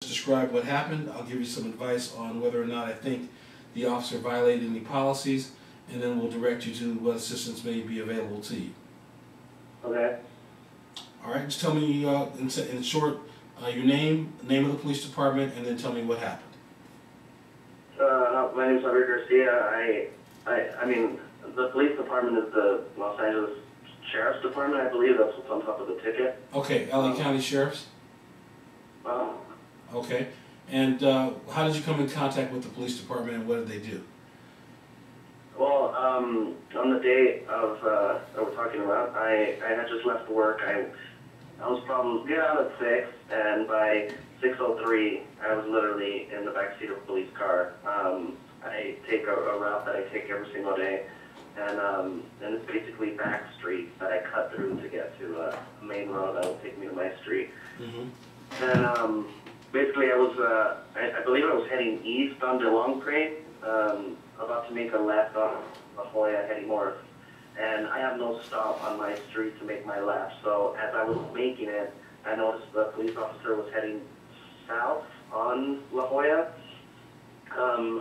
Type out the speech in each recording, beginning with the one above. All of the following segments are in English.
Describe what happened. I'll give you some advice on whether or not I think the officer violated any policies, and then we'll direct you to what assistance may be available to you. Okay. All right, just tell me in short your name of the police department, and then tell me what happened. My name is Javier Garcia. I mean, the police department is the Los Angeles Sheriff's Department, I believe. That's what's on top of the ticket. Okay, LA County Sheriff's? Okay. And how did you come in contact with the police department, and what did they do? Well, on the day of that we're talking about, I had just left work. I was probably get out at 6, and by 6:03, I was literally in the backseat of a police car. I take a route that I take every single day, and it's basically back streets that I cut through to get to a main road that will take me to my street. Mm-hmm. And basically, I was I believe I was heading east on DeLong Parade, about to make a left on La Jolla heading north. And I have no stop on my street to make my left. So as I was making it, I noticed the police officer was heading south on La Jolla,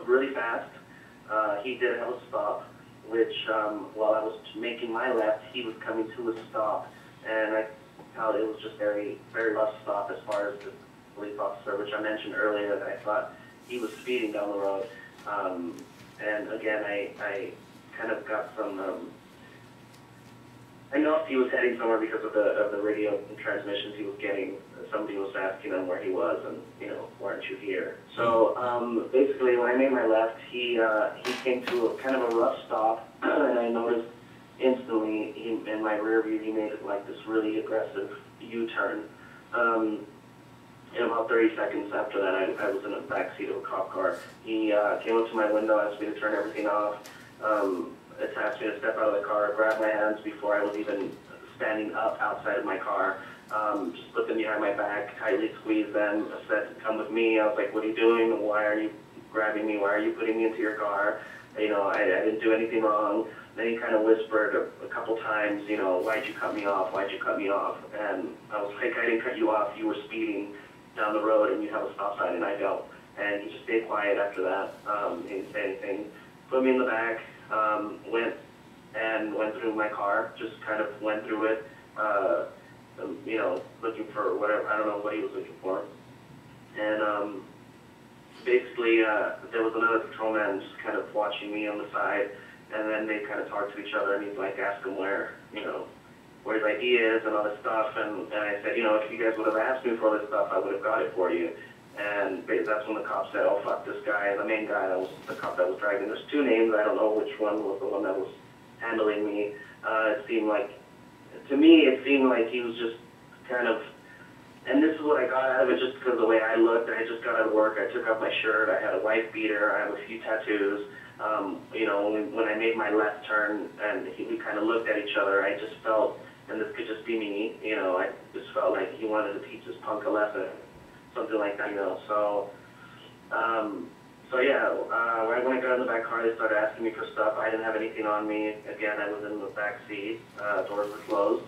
really fast. He did have a stop, which while I was making my left, he was coming to a stop. And I felt it was just very, very rough stop as far as the police officer, which I mentioned earlier that I thought he was speeding down the road. And again, I kind of got some, I know if he was heading somewhere because of the radio transmissions he was getting. Somebody was asking him where he was, and, you know, why aren't you here? So basically, when I made my left, he came to a kind of a rough stop, and I noticed instantly in my rear view he made like this really aggressive U-turn. In about 30 seconds after that, I was in the back seat of a cop car. He came up to my window, asked me to turn everything off, asked me to step out of the car, grab my hands before I was even standing up outside of my car, just put them behind my back, tightly squeezed them, said, come with me. I was like, what are you doing? Why are you grabbing me? Why are you putting me into your car? You know, I didn't do anything wrong. Then he kind of whispered a couple times, you know, why'd you cut me off? Why'd you cut me off? And I was like, I didn't cut you off. You were speeding down the road and you have a stop sign and I don't. And he just stayed quiet after that. He didn't say anything. Put me in the back, went through my car, just kind of went through it, you know, looking for whatever, I don't know what he was looking for. And basically there was another patrolman just kind of watching me on the side, and then they kind of talked to each other, and he's like, ask him where, you know, where his ID is and all this stuff, and I said, you know, if you guys would have asked me for all this stuff, I would have got it for you. And that's when the cop said, oh, fuck this guy, the main guy, that was the cop that was driving. There's two names, I don't know which one was the one that was handling me. It seemed like, to me, it seemed like he was just kind of, and this is what I got out of it just because of the way I looked. I just got out of work, I took off my shirt, I had a wife beater, I have a few tattoos. You know, when I made my left turn and we kind of looked at each other, I just felt, and this could just be me, you know, I just felt like he wanted to teach this punk a lesson, something like that, you know. So, yeah, when I got in the back car, they started asking me for stuff. I didn't have anything on me. Again, I was in the back seat. Doors were closed.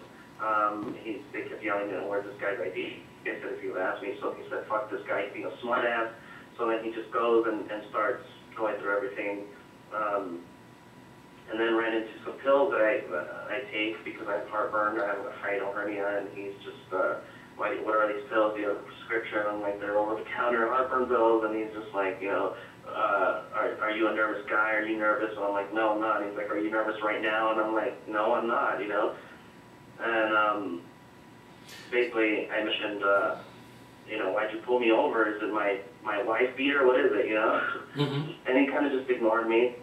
They kept yelling, you know, where's this guy's ID? I said, if you would ask me. So he said, fuck this guy, he's being a smart ass. So then he just goes and starts going through everything. And then ran into some pills that I take because I have heartburn. I have a hiatal hernia, and he's just, what are these pills? Do you have a prescription? I'm like, they're over-the-counter heartburn pills, and he's just like, you know, are you a nervous guy? Are you nervous? And I'm like, no, I'm not. He's like, are you nervous right now? And I'm like, no, I'm not, you know. And basically, I mentioned, you know, why'd you pull me over? Is it my wife beater? What is it, you know? Mm-hmm. And he kind of just ignored me.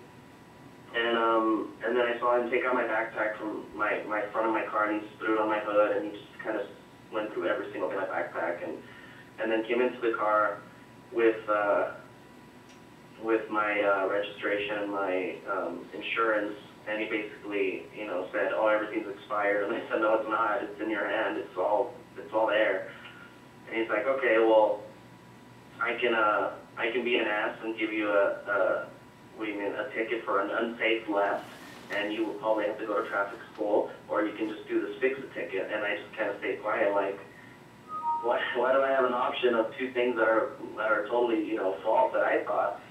And then I saw him take out my backpack from my front of my car, and he just threw it on my hood, and he just kind of went through every single thing in my backpack, and then came into the car with my registration and my insurance, and he basically, you know, said, oh, everything's expired, and I said, no, it's not, it's in your hand, it's all there. And he's like, okay, well, I can be an ass and give you a ticket for an unsafe left, and you will probably have to go to traffic school, or you can just do this fix-it ticket. And I just kind of stayed quiet, like, why do I have an option of two things that are totally, you know, false that I thought?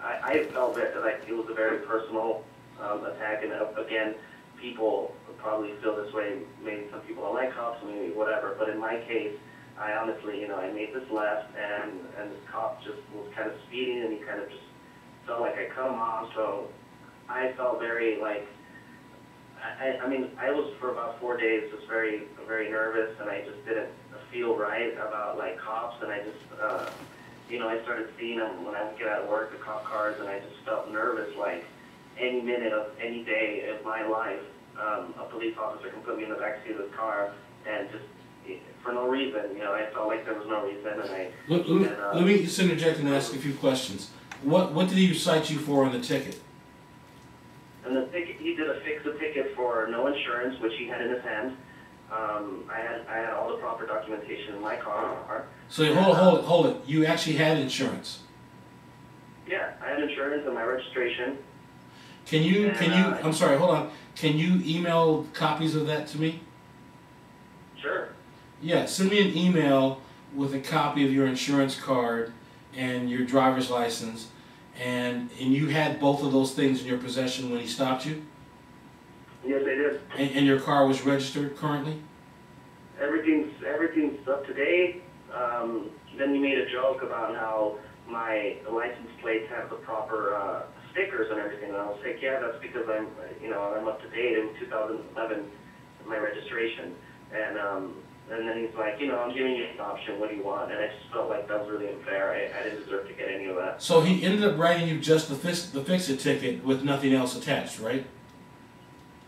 I felt that like it was a very personal attack, and again, people probably feel this way. Maybe some people don't like cops, maybe whatever. But in my case, I honestly, you know, I made this left, and this cop just was kind of speeding, and he kind of just felt like I cut him off. So I felt very like. I mean, I was for about 4 days just very, very nervous, and I just didn't feel right about like cops, and I just, you know, I started seeing them when I would get out of work, the cop cars, and I just felt nervous, like any minute of any day of my life, a police officer can put me in the backseat of his car, and just for no reason, you know, I felt like there was no reason, and let me just interject and ask a few questions. What did he cite you for on the ticket? And the ticket, he did a fix-a-ticket for no insurance, which he had in his hand. I had all the proper documentation in my car. So hold it. You actually had insurance. Yeah, I had insurance and my registration. I'm sorry, hold on. Can you email copies of that to me? Sure. Yeah, send me an email with a copy of your insurance card and your driver's license. And you had both of those things in your possession when he stopped you? Yes, I did. And your car was registered currently? Everything's up to date. Then you made a joke about how my license plates have the proper stickers and everything. And I was like, yeah, that's because I'm up to date in 2011, my registration. And then he's like, you know, I'm giving you an option. What do you want? And I just felt like that was really unfair. I didn't deserve to get any of that. So he ended up writing you just the fix-it ticket with nothing else attached, right?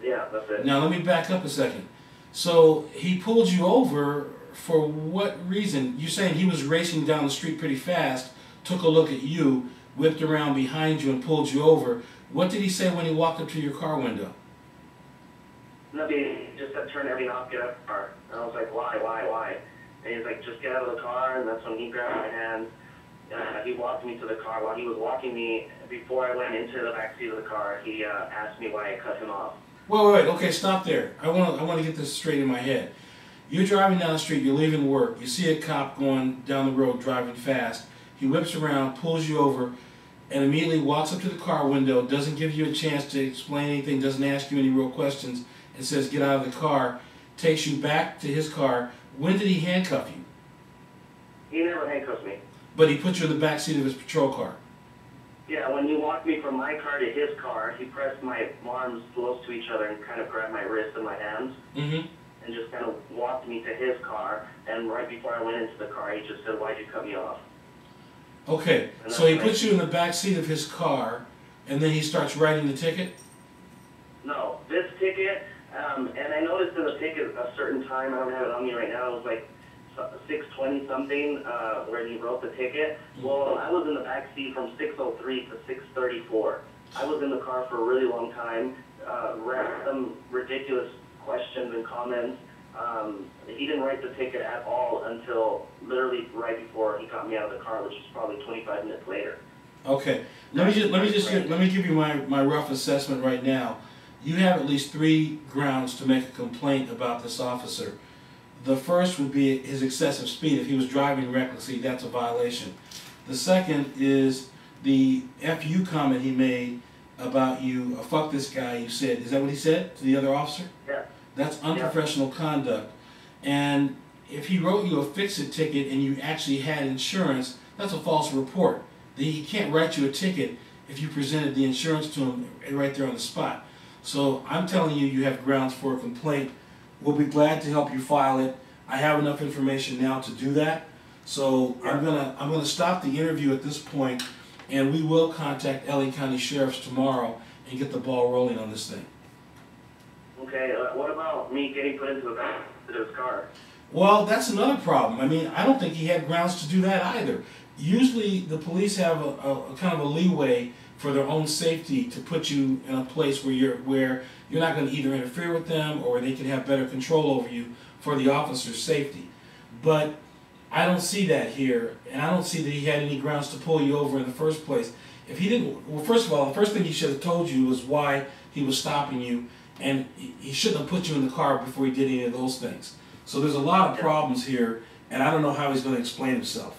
Yeah, that's it. Now let me back up a second. So he pulled you over for what reason? You're saying he was racing down the street pretty fast, took a look at you, whipped around behind you and pulled you over. What did he say when he walked up to your car window? Nothing. He just said, turn everything off, get out of the car. And I was like, why? And he's like, just get out of the car. And that's when he grabbed my hand. He walked me to the car. While he was walking me, before I went into the back seat of the car, he asked me why I cut him off. Wait, okay, stop there. I want to get this straight in my head. You're driving down the street, you're leaving work, you see a cop going down the road driving fast. He whips around, pulls you over, and immediately walks up to the car window, doesn't give you a chance to explain anything, doesn't ask you any real questions, and says get out of the car, takes you back to his car. When did he handcuff you? He never handcuffed me. But he put you in the back seat of his patrol car. Yeah, when he walked me from my car to his car, he pressed my arms close to each other and kind of grabbed my wrist and my hands. Mm-hmm. And just kind of walked me to his car. And right before I went into the car, he just said, why'd you cut me off? Okay, so he puts you in the back seat of his car, and then he starts writing the ticket? No, this ticket, and I noticed in the ticket a certain time, I don't have it on me right now, it was like 6:20 something, where he wrote the ticket. Well, I was in the back seat from 6:03 to 6:34. I was in the car for a really long time, read some ridiculous questions and comments. He didn't write the ticket at all until literally right before he got me out of the car, which was probably 25 minutes later. Okay, let me give you my rough assessment right now. You have at least 3 grounds to make a complaint about this officer. The first would be his excessive speed. If he was driving recklessly, that's a violation. The second is the FU comment he made about you, fuck this guy, you said. Is that what he said to the other officer? Yeah. That's unprofessional conduct. And if he wrote you a fix-it ticket and you actually had insurance, that's a false report. He can't write you a ticket if you presented the insurance to him right there on the spot. So I'm telling you, you have grounds for a complaint. We'll be glad to help you file it. I have enough information now to do that. So I'm gonna stop the interview at this point, and we will contact LA County Sheriff's tomorrow and get the ball rolling on this thing. Okay, what about me getting put into the back of his car? Well, that's another problem. I mean, I don't think he had grounds to do that either. Usually the police have a kind of a leeway for their own safety to put you in a place where you're not going to either interfere with them or they can have better control over you for the officer's safety. But I don't see that here, and I don't see that he had any grounds to pull you over in the first place. If he didn't, well, first of all, the first thing he should have told you was why he was stopping you, and he shouldn't have put you in the car before he did any of those things. So there's a lot of problems here, and I don't know how he's going to explain himself.